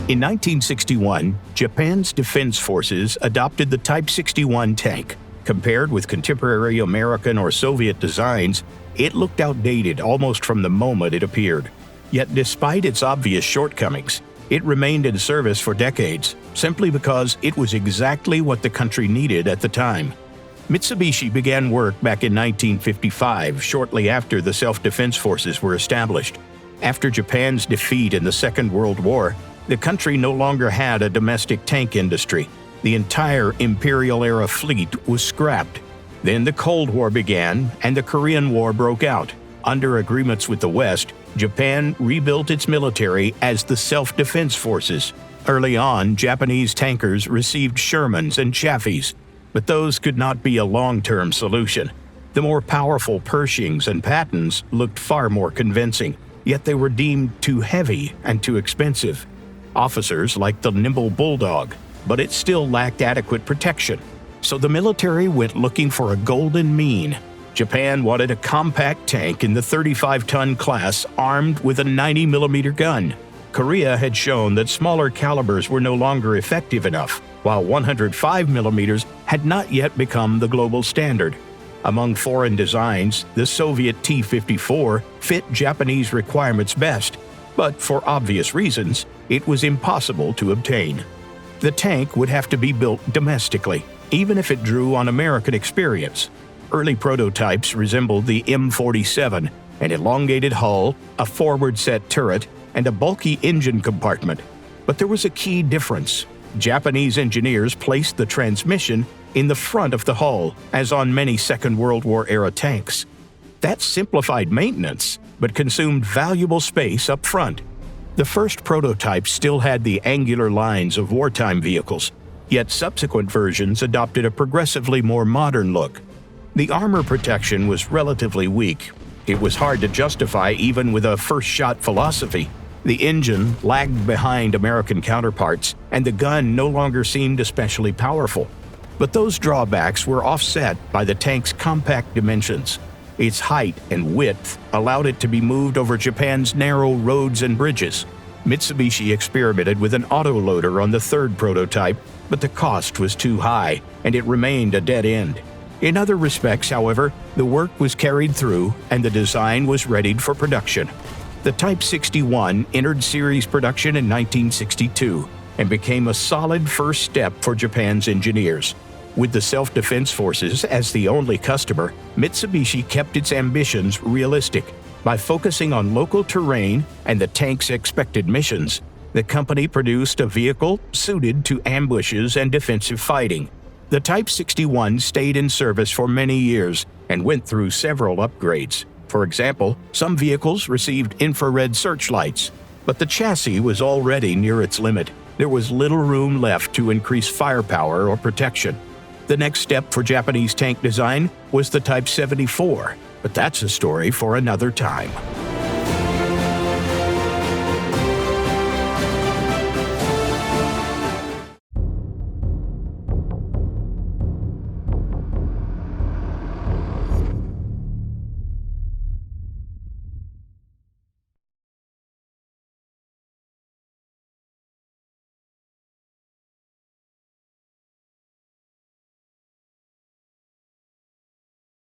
In 1961, Japan's defense forces adopted the Type 61 tank. Compared with contemporary American or Soviet designs, it looked outdated almost from the moment it appeared. Yet despite its obvious shortcomings, it remained in service for decades, simply because it was exactly what the country needed at the time. Mitsubishi began work back in 1955, shortly after the self-defense forces were established. After Japan's defeat in the Second World War, the country no longer had a domestic tank industry. The entire Imperial-era fleet was scrapped. Then the Cold War began, and the Korean War broke out. Under agreements with the West, Japan rebuilt its military as the self-defense forces. Early on, Japanese tankers received Shermans and Chaffees, but those could not be a long-term solution. The more powerful Pershings and Pattons looked far more convincing, yet they were deemed too heavy and too expensive. Officers liked the nimble Bulldog, but it still lacked adequate protection. So the military went looking for a golden mean. Japan wanted a compact tank in the 35-ton class armed with a 90mm gun. Korea had shown that smaller calibers were no longer effective enough, while 105mm had not yet become the global standard. Among foreign designs, the Soviet T-54 fit Japanese requirements best, but for obvious reasons, it was impossible to obtain. The tank would have to be built domestically, even if it drew on American experience. Early prototypes resembled the M47, an elongated hull, a forward-set turret, and a bulky engine compartment. But there was a key difference. Japanese engineers placed the transmission in the front of the hull, as on many Second World War-era tanks. That simplified maintenance, but consumed valuable space up front. The first prototypes still had the angular lines of wartime vehicles, yet subsequent versions adopted a progressively more modern look. The armor protection was relatively weak. It was hard to justify even with a first-shot philosophy. The engine lagged behind American counterparts, and the gun no longer seemed especially powerful. But those drawbacks were offset by the tank's compact dimensions. Its height and width allowed it to be moved over Japan's narrow roads and bridges. Mitsubishi experimented with an autoloader on the third prototype, but the cost was too high, and it remained a dead end. In other respects, however, the work was carried through and the design was readied for production. The Type 61 entered series production in 1962 and became a solid first step for Japan's engineers. With the self-defense forces as the only customer, Mitsubishi kept its ambitions realistic. By focusing on local terrain and the tank's expected missions, the company produced a vehicle suited to ambushes and defensive fighting. The Type 61 stayed in service for many years and went through several upgrades. For example, some vehicles received infrared searchlights, but the chassis was already near its limit. There was little room left to increase firepower or protection. The next step for Japanese tank design was the Type 74, but that's a story for another time.